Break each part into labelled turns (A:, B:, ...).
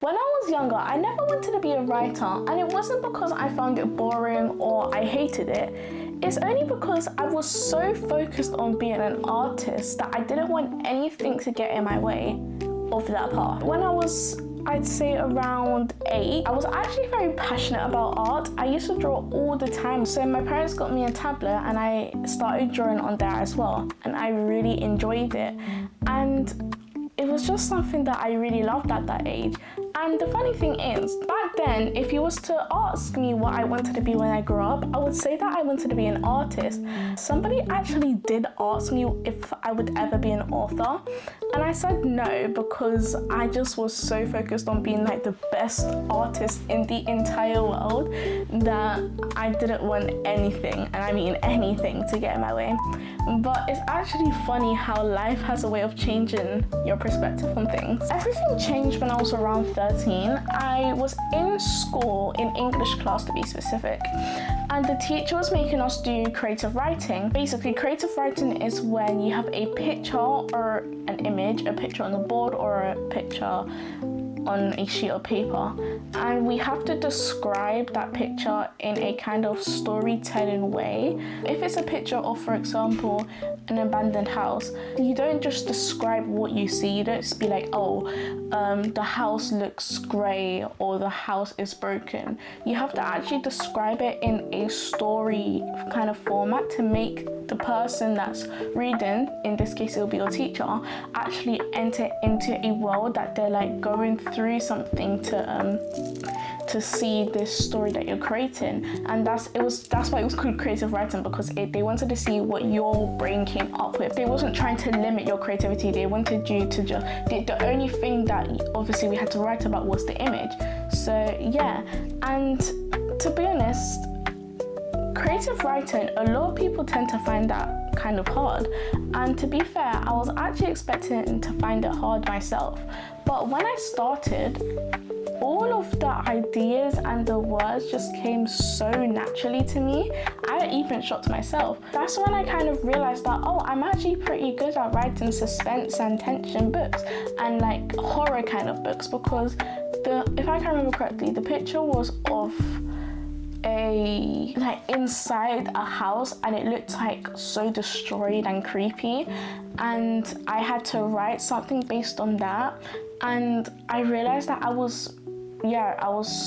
A: When I was younger, I never wanted to be a writer, and it wasn't because I found it boring or I hated it. It's only because I was so focused on being an artist that I didn't want anything to get in my way of that path. When I was, I'd say around 8, I was actually very passionate about art. I used to draw all the time. So my parents got me a tablet and I started drawing on there as well. And I really enjoyed it. And it was just something that I really loved at that age. And the funny thing is, back then, if you was to ask me what I wanted to be when I grew up, I would say that I wanted to be an artist. Somebody actually did ask me if I would ever be an author. And I said no, because I just was so focused on being like the best artist in the entire world that I didn't want anything, and I mean anything, to get in my way. But it's actually funny how life has a way of changing your perspective on things. Everything changed when I was around 13. I was in school, in English class to be specific, and the teacher was making us do creative writing. Basically, creative writing is when you have a picture or an image, a picture on the board or a picture on a sheet of paper, and we have to describe that picture in a kind of storytelling way. If it's a picture of, for example, an abandoned house, you don't just describe what you see. You don't just be like, the house looks grey or the house is broken. You have to actually describe it in a story kind of format to make the person that's reading, in this case it'll be your teacher, actually enter into a world that they're like going through something to see this story that you're creating. And that's why it was called creative writing, because they wanted to see what your brain came up with. They wasn't trying to limit your creativity. They wanted you to just, the only thing that obviously we had to write about was the image. So yeah, and to be honest, creative writing, a lot of people tend to find that kind of hard. And to be fair, I was actually expecting to find it hard myself. But when I started, all of the ideas and the words just came so naturally to me. I even shocked myself. That's when I kind of realized that, I'm actually pretty good at writing suspense and tension books and like horror kind of books, because if I can remember correctly, the picture was of inside a house, and it looked like so destroyed and creepy, and I had to write something based on that. And I realized that I was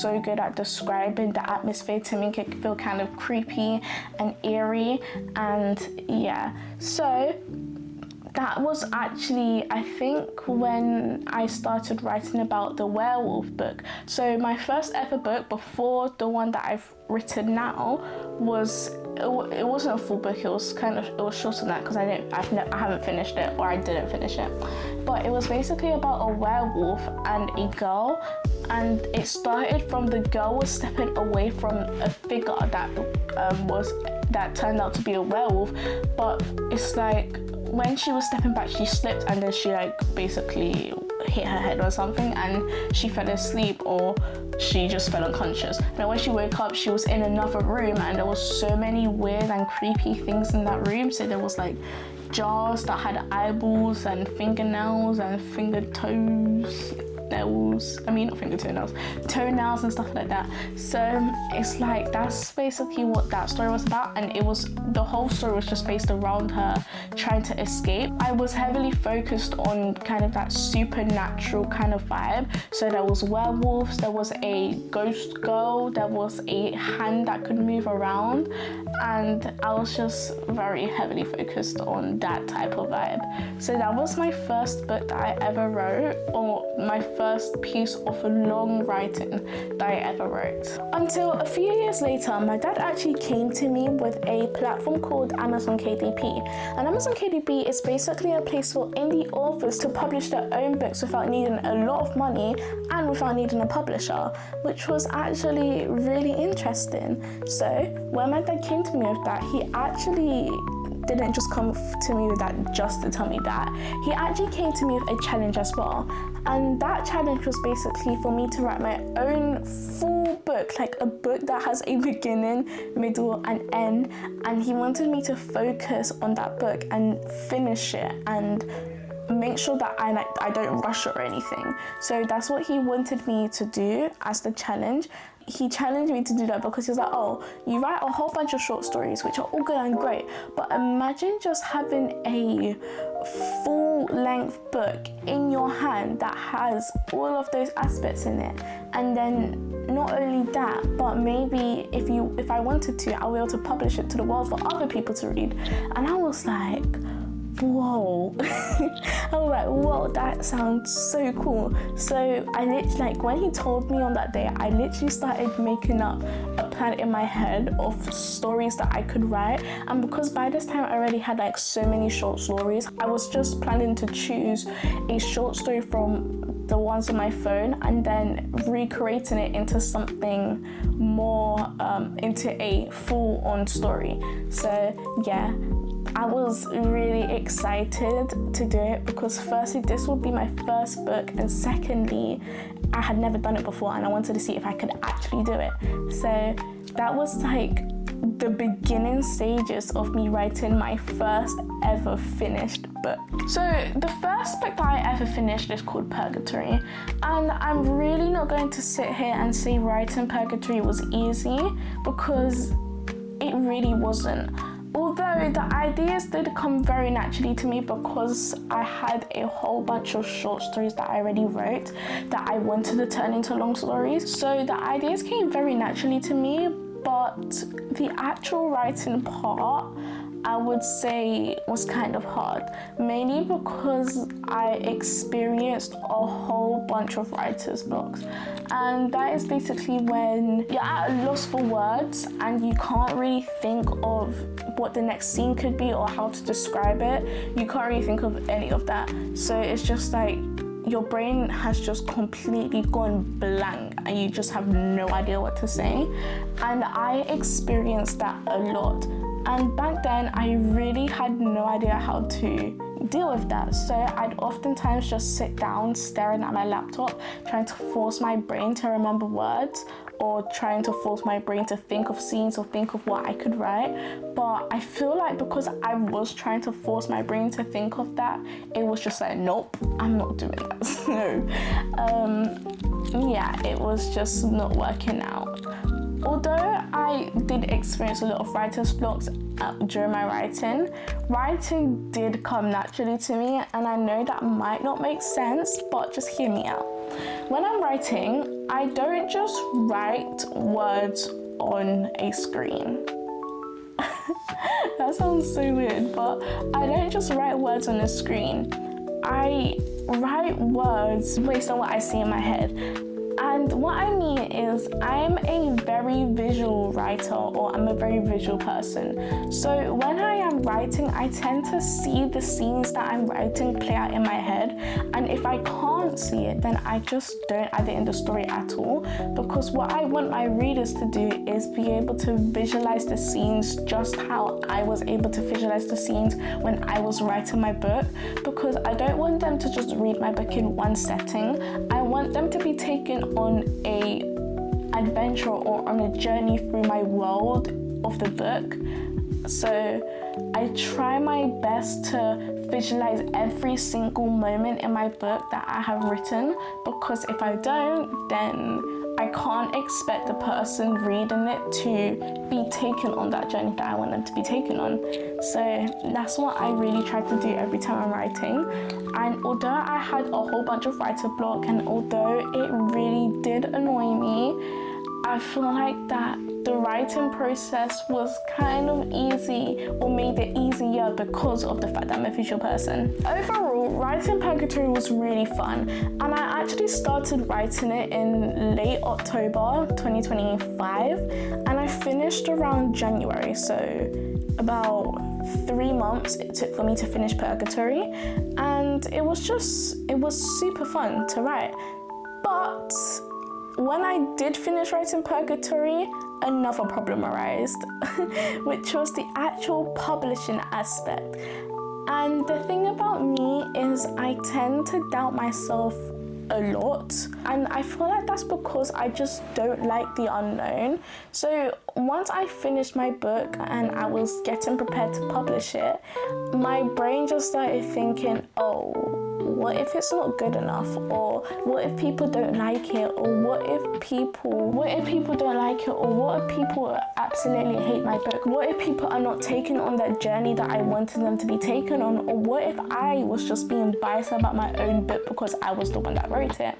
A: so good at describing the atmosphere to make it feel kind of creepy and eerie. And yeah, so that was actually, I think, when I started writing about the werewolf book. So my first ever book, before the one that I've written now, it wasn't a full book. It was shorter than that because I haven't finished it, or I didn't finish it. But it was basically about a werewolf and a girl, and it started from the girl was stepping away from a figure that turned out to be a werewolf. But it's like, when she was stepping back, she slipped, and then she basically hit her head or something, and she fell asleep, or she just fell unconscious. Now when she woke up, she was in another room, and there was so many weird and creepy things in that room. So there was like jars that had eyeballs and fingernails and toenails and stuff like that. So it's like, that's basically what that story was about, and the whole story was just based around her trying to escape. I was heavily focused on kind of that supernatural kind of vibe. So there was werewolves, there was a ghost girl, there was a hand that could move around, and I was just very heavily focused on that type of vibe. So that was my first book that I ever wrote, or my first piece of long writing that I ever wrote. Until a few years later, my dad actually came to me with a platform called Amazon KDP. And Amazon KDP is basically a place for indie authors to publish their own books without needing a lot of money and without needing a publisher, which was actually really interesting. So when my dad came to me with that, he actually didn't just come to me with that just to tell me that. He actually came to me with a challenge as well. And that challenge was basically for me to write my own full book, like a book that has a beginning, middle, and end. And he wanted me to focus on that book and finish it and make sure that I don't rush or anything. So that's what he wanted me to do as the challenge. He challenged me to do that because he was like, oh, you write a whole bunch of short stories, which are all good and great, but imagine just having a full-length book in your hand that has all of those aspects in it. And then not only that, but maybe if I wanted to, I'll be able to publish it to the world for other people to read. And I was like, whoa. I was like, whoa, that sounds so cool. So I literally, like, when he told me on that day, I literally started making up a plan in my head of stories that I could write. And because by this time I already had like so many short stories, I was just planning to choose a short story from the ones on my phone and then recreating it into something more, into a full-on story. So yeah, I was really excited to do it because firstly, this would be my first book, and secondly, I had never done it before and I wanted to see if I could actually do it. So that was like the beginning stages of me writing my first ever finished book. So the first book that I ever finished is called Purgatory, and I'm really not going to sit here and say writing Purgatory was easy, because it really wasn't. Although the ideas did come very naturally to me because I had a whole bunch of short stories that I already wrote that I wanted to turn into long stories. So the ideas came very naturally to me, but the actual writing part, I would say, was kind of hard, mainly because I experienced a whole bunch of writer's blocks. And that is basically when you're at a loss for words and you can't really think of what the next scene could be or how to describe it. You can't really think of any of that. So it's just like your brain has just completely gone blank and you just have no idea what to say. And I experienced that a lot. And back then, I really had no idea how to deal with that. So I'd oftentimes just sit down staring at my laptop, trying to force my brain to remember words, or trying to force my brain to think of scenes or think of what I could write. But I feel like because I was trying to force my brain to think of that, it was just like, nope, I'm not doing that. So yeah, it was just not working out. Although I did experience a lot of writer's blocks during my writing did come naturally to me, and I know that might not make sense, but just hear me out. When I'm writing, I don't just write words on a screen. That sounds so weird, but I don't just write words on a screen. I write words based on what I see in my head. And what I mean is I'm a very visual writer, or I'm a very visual person. So when I am writing, I tend to see the scenes that I'm writing play out in my head. And if I can't see it, then I just don't add it in the story at all. Because what I want my readers to do is be able to visualize the scenes just how I was able to visualize the scenes when I was writing my book. Because I don't want them to just read my book in one setting. I want them to be taken on a adventure or on a journey through my world of the book. So I try my best to visualize every single moment in my book that I have written, because if I don't, then I can't expect the person reading it to be taken on that journey that I want them to be taken on. So that's what I really try to do every time I'm writing. And although I had a whole bunch of writer block, and although it really did annoy me, I feel like that the writing process was kind of easy, or made it easier because of the fact that I'm a visual person. Overall, writing Purgatory was really fun, and I actually started writing it in late October 2025, and I finished around January, so about 3 months it took for me to finish Purgatory, and it was super fun to write. But when I did finish writing Purgatory, another problem arose, which was the actual publishing aspect. And the thing about me is I tend to doubt myself a lot, and I feel like that's because I just don't like the unknown. So once I finished my book and I was getting prepared to publish it, my brain just started thinking, oh, what if it's not good enough, or what if people don't like it, or what if people don't like it, or what if people absolutely hate my book? What if people are not taken on that journey that I wanted them to be taken on, or what if I was just being biased about my own book because I was the one that wrote it?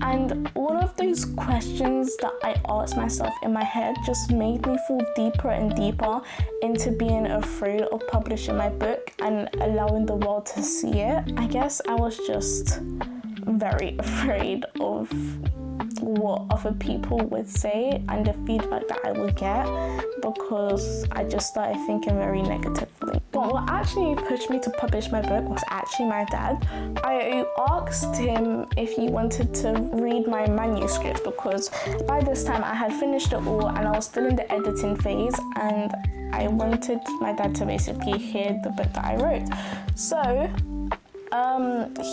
A: And all of those questions that I asked myself in my head just made me fall deeper and deeper into being afraid of publishing my book and allowing the world to see it. I guess I was just very afraid of what other people would say and the feedback that I would get, because I just started thinking very negatively. But what actually pushed me to publish my book was actually my dad. I asked him if he wanted to read my manuscript, because by this time I had finished it all and I was still in the editing phase, and I wanted my dad to basically hear the book that I wrote. So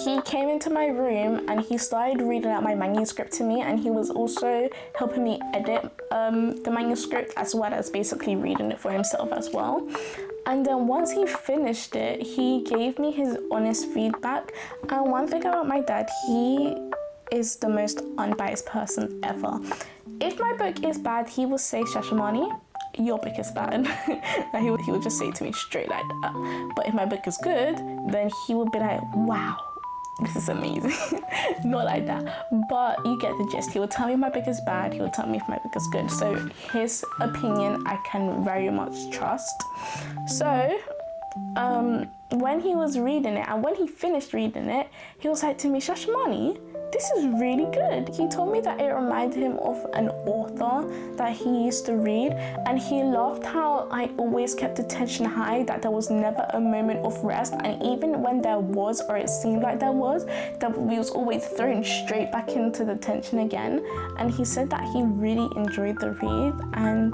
A: he came into my room and he started reading out my manuscript to me, and he was also helping me edit the manuscript, as well as basically reading it for himself as well. And then once he finished it, he gave me his honest feedback. And one thing about my dad, he is the most unbiased person ever. If my book is bad, he will say, Shashamani, your book is bad. And he would just say to me straight like that. But if my book is good, then he would be like, wow, this is amazing. Not like that, but you get the gist. He will tell me if my book is bad, he will tell me if my book is good. So his opinion I can very much trust. So when he was reading it, and when he finished reading it, he was like to me, Shashamani, this is really good. He told me that it reminded him of an author that he used to read, and he loved how I always kept the tension high, that there was never a moment of rest, and even when there was, or it seemed like there was, that we was always thrown straight back into the tension again. And he said that he really enjoyed the read, and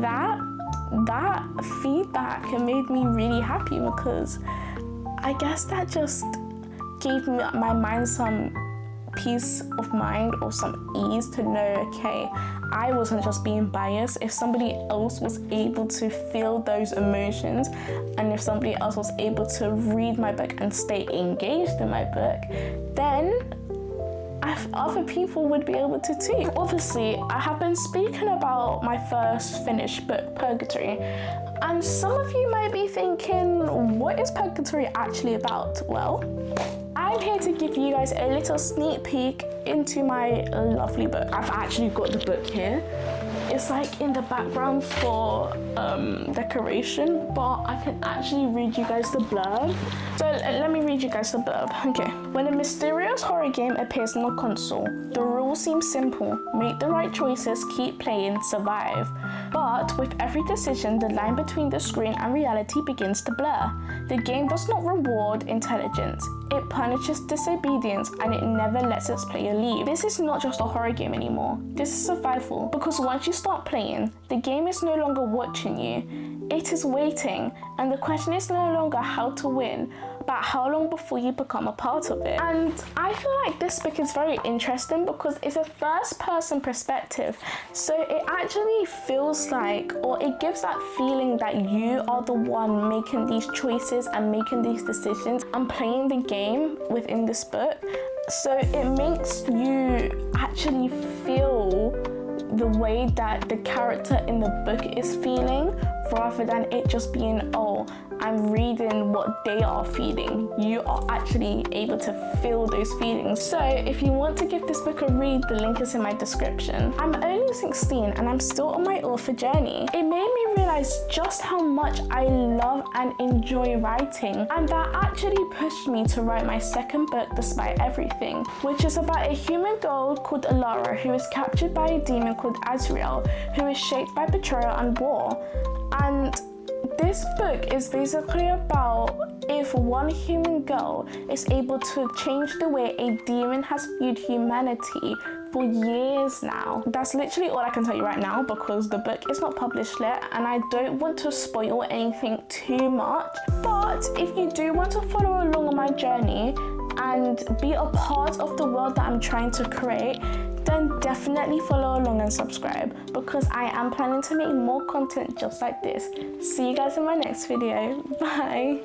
A: that feedback made me really happy, because I guess that just gave me my mind some peace of mind or some ease to know, okay, I wasn't just being biased. If somebody else was able to feel those emotions, and if somebody else was able to read my book and stay engaged in my book, then other people would be able to too. Obviously, I have been speaking about my first finished book, Purgatory, and some of you might be thinking, what is Purgatory actually about? Well, I'm here to give you guys a little sneak peek into my lovely book. I've actually got the book here. It's like in the background for decoration, but I can actually read you guys the blurb. So let me read you guys the blurb. Okay. When a mysterious horror game appears on a console, the rules seem simple. Make the right choices, keep playing, survive. But with every decision, the line between the screen and reality begins to blur. The game does not reward intelligence. It punishes disobedience, and it never lets its player leave. This is not just a horror game anymore. This is survival, because once you start playing, the game is no longer watching you. It is waiting, and the question is no longer how to win, but how long before you become a part of it. And I feel like this book is very interesting because it's a first-person perspective, so it actually feels like, or it gives that feeling that you are the one making these choices and making these decisions and playing the game within this book. So it makes you actually feel the way that the character in the book is feeling, rather than it just being, oh, I'm reading what they are feeling. You are actually able to feel those feelings. So if you want to give this book a read, the link is in my description. I'm only 16 and I'm still on my author journey. It made me realize just how much I love and enjoy writing, and that actually pushed me to write my second book, Despite Everything, which is about a human girl called Alara who is captured by a demon called Azrael, who is shaped by betrayal and war. And this book is basically about if one human girl is able to change the way a demon has viewed humanity for years now. That's literally all I can tell you right now, because the book is not published yet and I don't want to spoil anything too much. But if you do want to follow along on my journey and be a part of the world that I'm trying to create, then definitely follow along and subscribe, because I am planning to make more content just like this. See you guys in my next video. Bye.